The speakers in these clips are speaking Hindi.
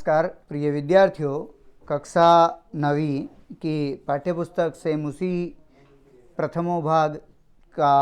नमस्कार प्रिय विद्यार्थियों, कक्षा 9वीं की पाठ्यपुस्तक से मुसी प्रथमो भाग का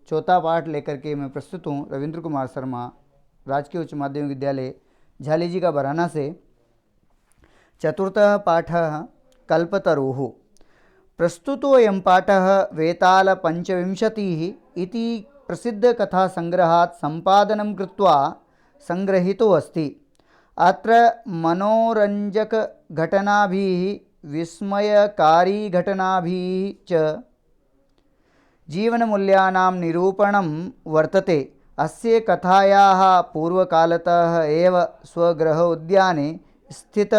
चौथा पाठ लेकर के मैं प्रस्तुत हूँ। रविंद्र कुमार शर्मा, राजकीय उच्च माध्यमिक विद्यालय झालीजी का बराना से। चतुर्थः पाठः कल्पतरुः। प्रस्तुतोऽयं पाठः वेतालपञ्चविंशतिः इति प्रसिद्धकथासङ्ग्रहात् सम्पादनं कृत्वा संग्रहीतो अस्ति। अत्र मनोरञ्जकघटनाभिः विस्मयकारीघटनाभिः च जीवनमूल्यानां निरूपणं वर्तते। अस्य कथायाः पूर्वकालतः एव स्वगृह उद्याने स्थित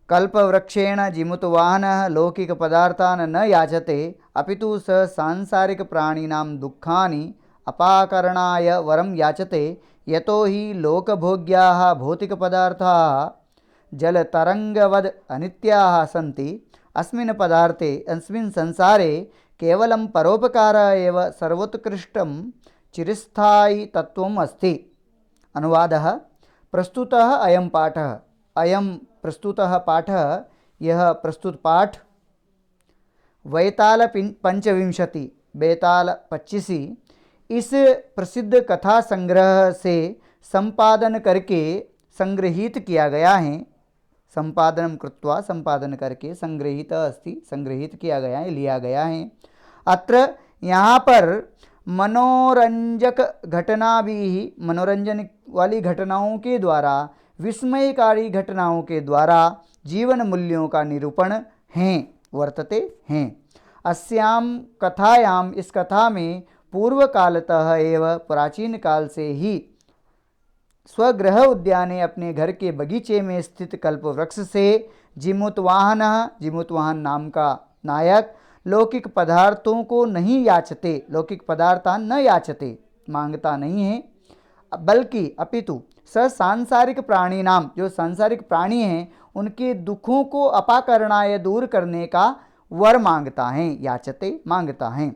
कल्पवृक्षेण जिमुतवाहनः लौकिकपदार्थान् न याचते, अपितु स सांसारिकप्राणिनां दुःखानि अपाकरणाय वरं याचते। यतो हि लोकभोग्याः भौतिकपदार्थाः जलतरङ्गवद् अनित्याः सन्ति। अस्मिन् संसारे केवलं परोपकारः एव सर्वोत्कृष्टं चिरस्थायी तत्त्वम् अस्ति। अनुवादः। प्रस्तुतः अयं पाठः, अयं प्रस्तुतः पाठः, यह प्रस्तुत पाठ वैताल पंचविंशति बेताल 25 इस प्रसिद्ध कथा संग्रह से संपादन करके संग्रहित किया गया है। संपादन कृत्वा संपादन करके संग्रहित अस्ति, संग्रहित किया गया है, लिया गया है। अत्र यहाँ पर मनोरंजक घटना भी, मनोरंजन वाली घटनाओं के द्वारा, विस्मयकारी घटनाओं के द्वारा जीवन मूल्यों का निरूपण हैं, वर्तते हैं। अस्याम कथायाम, इस कथा में पूर्व कालतः एवं प्राचीन काल से ही स्वगृह उद्याने, अपने घर के बगीचे में स्थित कल्पवृक्ष से जिमुतवाहन, जिमुतवाहन नाम का नायक लौकिक पदार्थों को नहीं याचते, लौकिक पदार्थान न याचते, मांगता नहीं है, बल्कि अपितु स सांसारिक प्राणी नाम, जो सांसारिक प्राणी हैं उनके दुखों को अपाकरणाय, दूर करने का वर मांगता है, याचते मांगता है,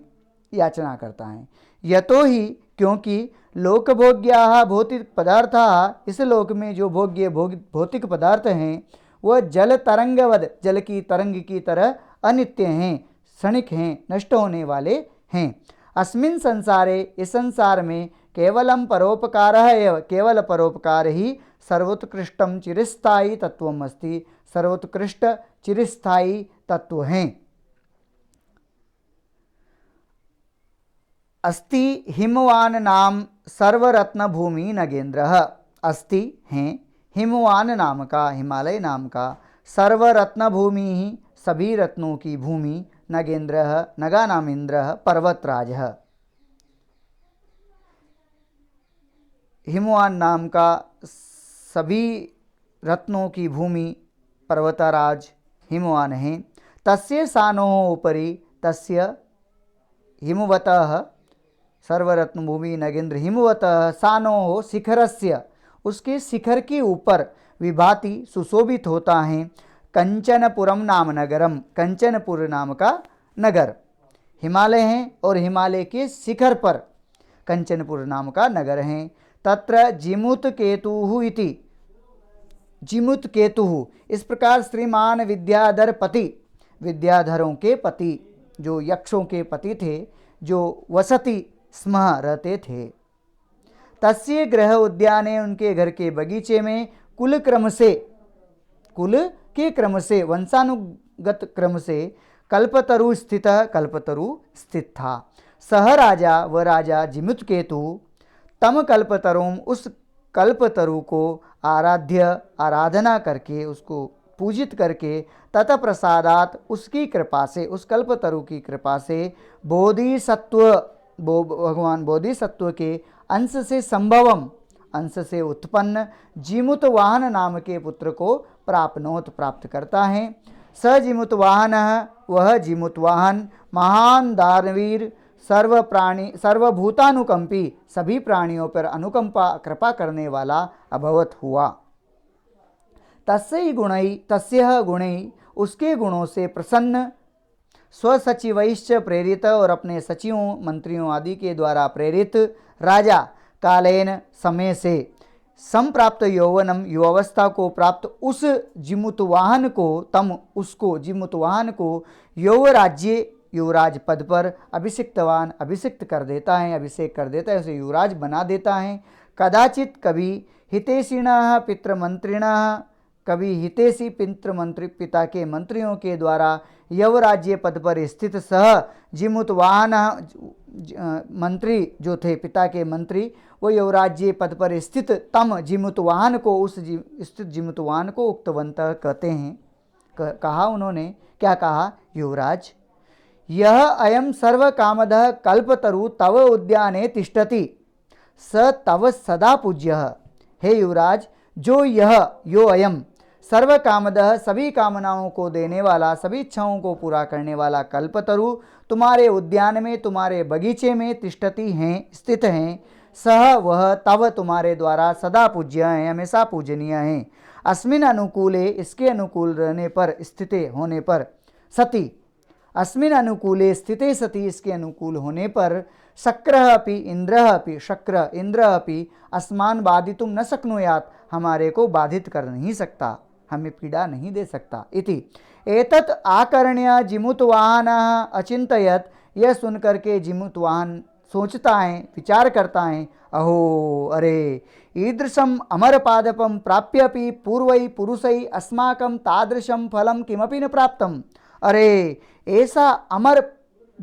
याचना करता है। यतो ही, क्योंकि लोकभोग्याः भौतिक पदार्थाः, इस लोक में जो भोग्य भौतिक पदार्थ हैं वह जल तरंगवद, जल की तरंग की तरह अनित्य हैं, क्षणिक हैं, नष्ट होने वाले हैं। अस्मिन् संसारे, इस संसार में केवलम परोपकारः एव, केवल परोपकार ही सर्वोत्कृष्टम चिरस्थायी तत्वम् अस्ति, सर्वोत्कृष्ट चिरस्थायी तत्व हैं। अस्ति हिमवान नाम सर्वरत्न भूमि नगेंद्रः। अस्ति हैं हिमवान नाम का, हिमालय नाम का, सर्वरत्न भूमि ही, सभी रत्नों की भूमि, नगेंद्रः, नगा नाम इंद्रः, पर्वतराजः। हिमवान नाम का सभी रत्नों की भूमि पर्वतराज हिमवान है। तस्य सानोः उपरि, तस्य हिमवतः, सर्वरत्न भूमि नगेंद्र हिमवतः सानोः शिखरस्य, उसके शिखर के ऊपर विभाति, सुशोभित होता है, कंचनपुरम नाम नगरम, कंचनपुर नाम का नगर। हिमालय है और हिमालय के शिखर पर कंचनपुर नाम का नगर है। तत्र जिमुतकेतुः इति, जिमुतकेतुः, इस प्रकार श्रीमान विद्याधर पति, विद्याधरों के पति, जो यक्षों के पति थे, जो वसति स्म, रहते थे। तस्य गृह उद्याने, उनके घर के बगीचे में कुल क्रम से, कुल के क्रम से, वंशानुगत क्रम से कल्पतरु स्थित, कल्पतरु स्थित था। सह राजा, व राजा जिमुतकेतु, तम कल्पतरुम, उस कल्पतरु को आराध्य, आराधना करके, उसको पूजित करके, तत प्रसादात, उसकी कृपा से, उस कल्पतरु की कृपा से, बोधिसत्व, भगवान बोधिसत्व के अंश से संभवम, अंश से उत्पन्न जिमुतवाहन नाम के पुत्र को प्राप्नोत, प्राप्त करता है। स जिमुतवाहन, वह जिमुतवाहन महान दानवीर, सर्व प्राणी, सर्वभूतानुकंपी, सभी प्राणियों पर अनुकंपा, कृपा करने वाला अभवत हुआ। तस्य गुणै, उसके गुणों से प्रसन्न, स्वसचिवैश्च प्रेरित, और अपने सचिवों, मंत्रियों आदि के द्वारा प्रेरित, राजा कालेन, समय से, संप्राप्त यौवनम, युवावस्था को प्राप्त उस जिमुतवाहन को, तम उसको जिमुतवाहन को यौवराज्य, युवराज पद पर अभिषिक्तवान, अभिषिक्त कर देता है, अभिषेक कर देता है, उसे युवराज बना देता है। कदाचित कभी हितैषिणः पितृमंत्रिणः, कभी हितैषी पितृमंत्री पिता के मंत्रियों के द्वारा यवराज्य पद पर स्थित सह जिमुतवाहन, मंत्री जो थे पिता के मंत्री, वो यवराज्य पद पर स्थित तम जिमुतवाहन को, उस स्थित जिमुतवाहन को उक्तवंत कहते हैं, कहा उन्होंने, क्या कहा, युवराज यह अयम सर्व कामदः कल्पतरु तव उद्याने तिष्ठति स तव सदा पूज्यः। हे युवराज, जो यह यो अयम सर्व कामदः, सभी कामनाओं को देने वाला, सभी इच्छाओं को पूरा करने वाला कल्पतरु तुम्हारे उद्यान में, तुम्हारे बगीचे में तिष्ठति हैं, स्थित हैं, सह वह तव तुम्हारे द्वारा सदा पूज्य हैं, हमेशा पूजनीय हैं। अस्मिन अनुकूले, इसके अनुकूल रहने पर, स्थिते होने पर, सति अस्मिन अनुकूले स्थिते सति, इसके अनुकूल होने पर, शक्रः अपि इंद्रः अपि, शक्र इंद्र अपि अस्मान बाधितुम न शक्नुयात्, हमारे को बाधित कर नहीं सकता, हमें पीड़ा नहीं दे सकता। इति एतत् आकर्ण्य जिमुतवाहनः अचिंतयत्, यह सुनकर के जिमुतवाहन सोचता है, विचार करता है, अहो अरे ईदृशम अमर पादपम प्राप्यपि पूर्वै पुरुषै अस्माकं तादृशम फलम किमपि न प्राप्तम। अरे ऐसा अमर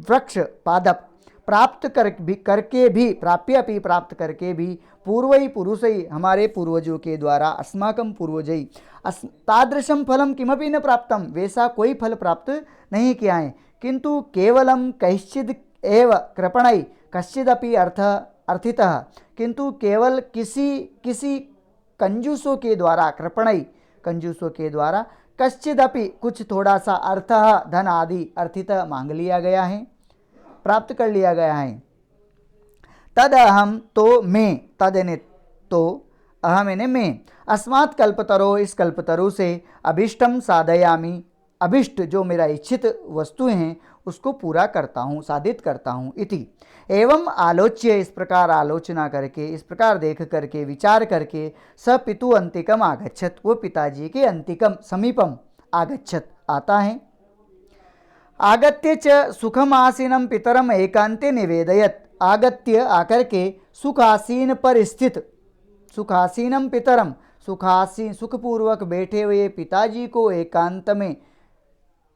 वृक्ष पादप प्राप्त करके भी, प्राप्यपि प्राप्त करके भी, पूर्वै पुरुषै हमारे पूर्वजों के द्वारा, अस्माकं पूर्वजै तादृशम फलम किमपि न प्राप्तम, वैसा कोई फल प्राप्त नहीं किया है, किंतु केवलम कैश्चिद एव कृपणै कश्चिदपि अर्थितः, किंतु केवल किसी कंजूसों के द्वारा, कृपणै कंजूसों के द्वारा, कश्चिदपि कुछ थोड़ा सा, अर्थ धन आदि, अर्थितः मांग लिया गया है, प्राप्त कर लिया गया है। तद अहम, तो मैं, तद यानी तो, अहम यानी मैं, अस्मात् कल्पतरो, इस कल्पतरु से, अभिष्टम साधयामि, अभिष्ट जो मेरा इच्छित वस्तु हैं उसको पूरा करता हूँ, साधित करता हूँ। इति एवं आलोच्य, इस प्रकार आलोचना करके, इस प्रकार देख करके, विचार करके, स पितु अंतिकम आगच्छत, वो पिताजी के अंतिकम समीपम आगच्छत, आता है। आगत्य च सुखमासीनम पितरम एकांते निवेदयत, आगत्य आकर के, सुखासीन पर स्थित, सुखासीनम पितरम, सुखासीन सुखपूर्वक बैठे हुए पिताजी को एकांत में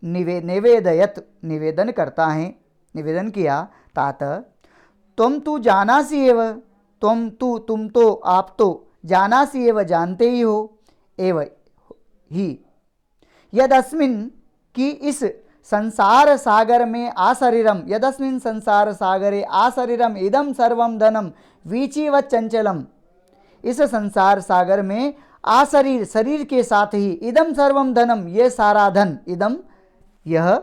निवेदयत, निवेदन करता है, निवेदन किया। तात तुम तू जानासी एव, तुम तो, आप तो, जानासी एव जानते ही हो, एव ही, यदस्मिन कि इस संसार सागर में आशरीरम, यदस्मिन संसार सागरे आशरीरम इदम सर्वम धनम वीचिवत चंचलम, इस संसार सागर में आशरीर, शरीर के साथ ही, इदम सर्वम धनम, ये सारा धन, इदम यह,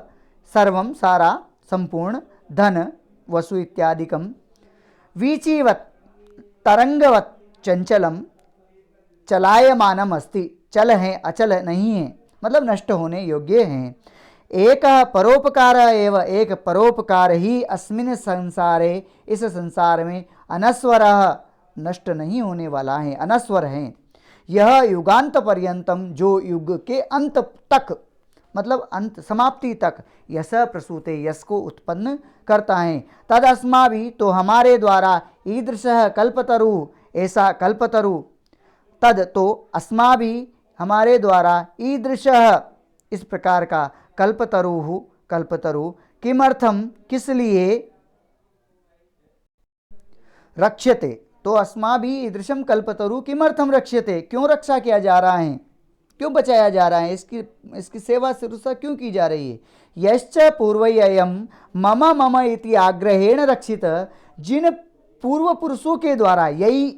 सर्वम सारा, संपूर्ण, धन वसु इत्यादिकम, वीचिवत तरंगवत चंचलम, चलायमानम अस्ति, चल है, अचल नहीं है, मतलब नष्ट होने योग्य हैं। एक परोपकार एव, एक परोपकार ही, अस्मिन संसारे, इस संसार में, अनस्वरः नष्ट नहीं होने वाला है, अनस्वर है। यह युगांत पर्यंतम, जो युग के अंत तक, मतलब अंत समाप्ति तक, यश प्रसूते, यश को उत्पन्न करता है। तद अस्माभि, तो हमारे द्वारा, ईदृशः कल्पतरु, ऐसा कल्पतरु, तद तो अस्माभि हमारे द्वारा, ईदृशः इस प्रकार का, कल्पतरु, कल्पतरु, किमर्थम किस लिए, रक्ष्यते, तो अस्माभि ईदृशम कल्पतरु किमर्थम रक्ष्यते, क्यों रक्षा किया जा रहा है, क्यों बचाया जा रहा है, इसकी सेवा शुश्रूषा क्यों की जा रही है। यश्च पूर्वयम मम मम इति आग्रहेण रक्षित, जिन पूर्व पुरुषों के द्वारा, यही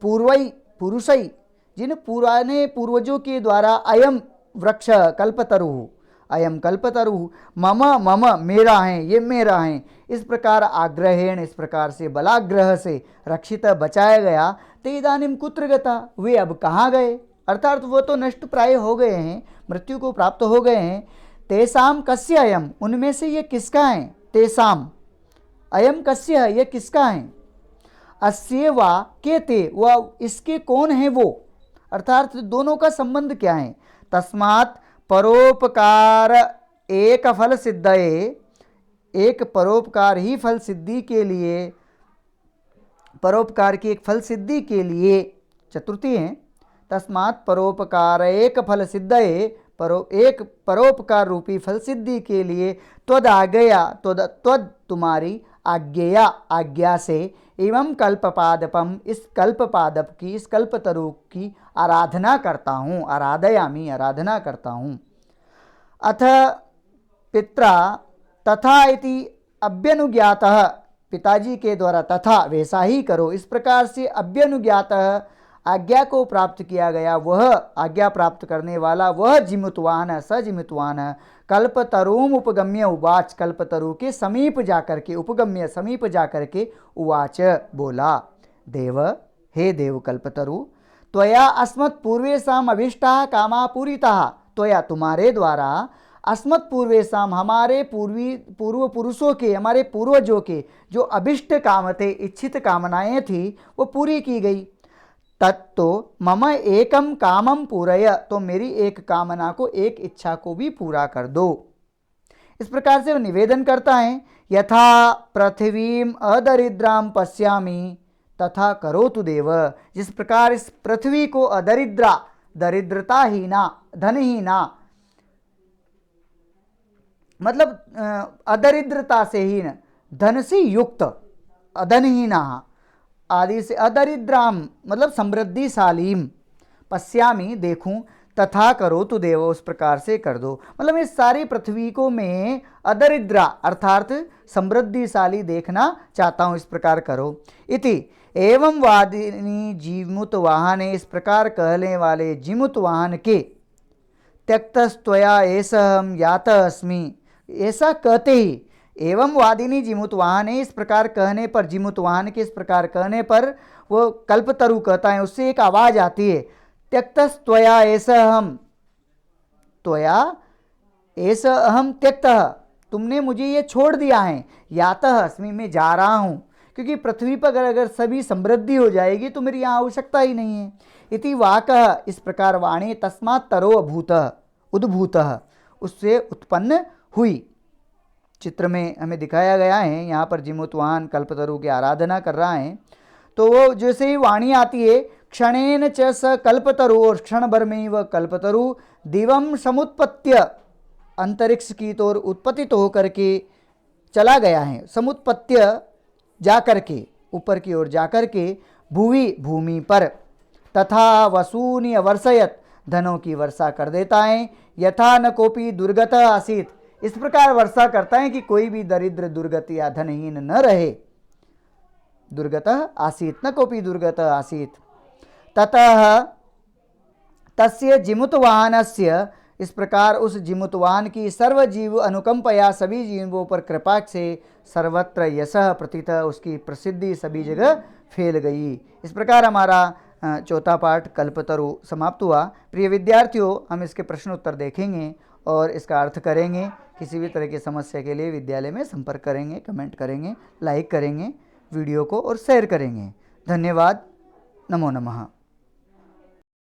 पूर्वई पुरुषई, जिन पुराने पूर्वजों के द्वारा, अयम वृक्ष कल्पतरु, अयम कल्पतरु मम मम, मेरा है, ये मेरा है, इस प्रकार आग्रहेण, इस प्रकार से बलाग्रह से रक्षित, बचाया गया। ते इदानीं कुत्र गता, वे अब कहाँ गए, अर्थात वो तो नष्ट प्राय हो गए हैं, मृत्यु को प्राप्त हो गए हैं। तेसाम कस्य अयम, उनमें से ये किसका है, तेसाम अयम कस्य, ये किसका है। अस्य वा के ते, वह इसके कौन है वो, अर्थात दोनों का संबंध क्या है। तस्मात् परोपकार एक फल सिद्धये, एक परोपकार ही फल सिद्धि के लिए, परोपकार की एक फल सिद्धि के लिए, चतुर्थी है। तस्मात् परोपकार एक फल सिद्धये, एक परोपकार रूपी फल सिद्धि के लिए त्वदाज्ञया, त्वद तुम्हारी आज्ञया, आज्ञा से, एवं कल्पपादपम, इस कल्पपादप की, इस कल्पतरु की आराधना करता हूँ, आराधयामि, आराधना करता हूँ। अथ पित्रा तथा इति अभ्यनुज्ञातः, पिताजी के द्वारा तथा वैसा ही करो, इस प्रकार से अभ्यनुज्ञातः आज्ञा को प्राप्त किया गया, वह आज्ञा प्राप्त करने वाला, वह जिमुतवान, सजिमुतवान कल्पतरुम उपगम्य उवाच, कल्पतरु के समीप जाकर के, उपगम्य समीप जाकर के, उवाच बोला, देव, हे देव कल्पतरु, त्वया अस्मत् पूर्वेषाम अभीष्टाः कामा पूरिताः, त्वया तुम्हारे द्वारा, अस्मत् पूर्वेषाम हमारे पूर्व पुरुषों के, हमारे पूर्वजों के जो अभिष्ट काम थे, इच्छित कामनाएं थी, वो पूरी की गई। तत्तो मम एकम कामम पूरय, तो मेरी एक कामना को, एक इच्छा को भी पूरा कर दो। इस प्रकार से वो निवेदन करता है, यथा पृथ्वीम अदरिद्राम पश्यामि तथा करोतु देव, जिस प्रकार इस पृथ्वी को अदरिद्रा, दरिद्रताहीना, धनहीना, मतलब अदरिद्रता से हीन, धन से युक्त, अधनहीना आदि से, अदरिद्राम मतलब समृद्धिशालीम, पश्यामी देखूं, तथा करो तो देव, उस प्रकार से कर दो, मतलब इस सारी पृथ्वी को मैं अदरिद्रा अर्थात समृद्धिशाली देखना चाहता हूँ, इस प्रकार करो। इति एवं वादिनी जीमुत वाहन, इस प्रकार कहने वाले जीमुत वाहन के, त्यक्तस्त्वया ऐसा हम यात अस्मि, ऐसा कहते ही, एवं वादिनी जिमुतवाहन, इस प्रकार कहने पर, जिमुतवाहन के इस प्रकार कहने पर वो कल्पतरु कहता है, उससे एक आवाज आती है, त्यक्तस्त्वया ऐसा हम, त्वया ऐसा अहम त्यक्तः, तुमने मुझे ये छोड़ दिया है, यातः अस्मि, मैं जा रहा हूँ, क्योंकि पृथ्वी पर अगर सभी समृद्धि हो जाएगी तो मेरी यहाँ आवश्यकता ही नहीं है। इति वाकः, इस प्रकार वाणी, तस्मात् तरो अभूतः, उद्भूतः, उससे उत्पन्न हुई। चित्र में हमें दिखाया गया है, यहाँ पर जिमुतवाहन कल्पतरु की आराधना कर रहा है, तो वो जैसे ही वाणी आती है, क्षणेन च स कल्पतरु, और क्षण भर में ही वह कल्पतरु दिवम समुत्पत्य, अंतरिक्ष की तौर उत्पत्तित होकर के चला गया है, समुत्पत्य जाकर के, ऊपर की ओर जाकर के, भूवि भूमि पर, तथा वसूनि अवर्षयत, धनों की वर्षा कर देता है, यथा न कोपी दुर्गत आसीत, इस प्रकार वर्षा करता है कि कोई भी दरिद्र दुर्गत या धनहीन न रहे, दुर्गत आसीत न कोपी दुर्गत आसीत। ततः तस्य जिमुतवाहनस्य, इस प्रकार उस जिमुतवाहन की सर्वजीव अनुकंपया, सभी जीवों पर कृपा से, सर्वत्र यशः प्रतितः, उसकी प्रसिद्धि सभी जगह फैल गई। इस प्रकार हमारा चौथा पाठ कल्पतरु समाप्त हुआ। प्रिय विद्यार्थियों, हम इसके प्रश्न उत्तर देखेंगे और इसका अर्थ करेंगे। किसी भी तरह की समस्या के लिए विद्यालय में संपर्क करेंगे, कमेंट करेंगे, लाइक करेंगे वीडियो को और शेयर करेंगे। धन्यवाद। नमो नमः।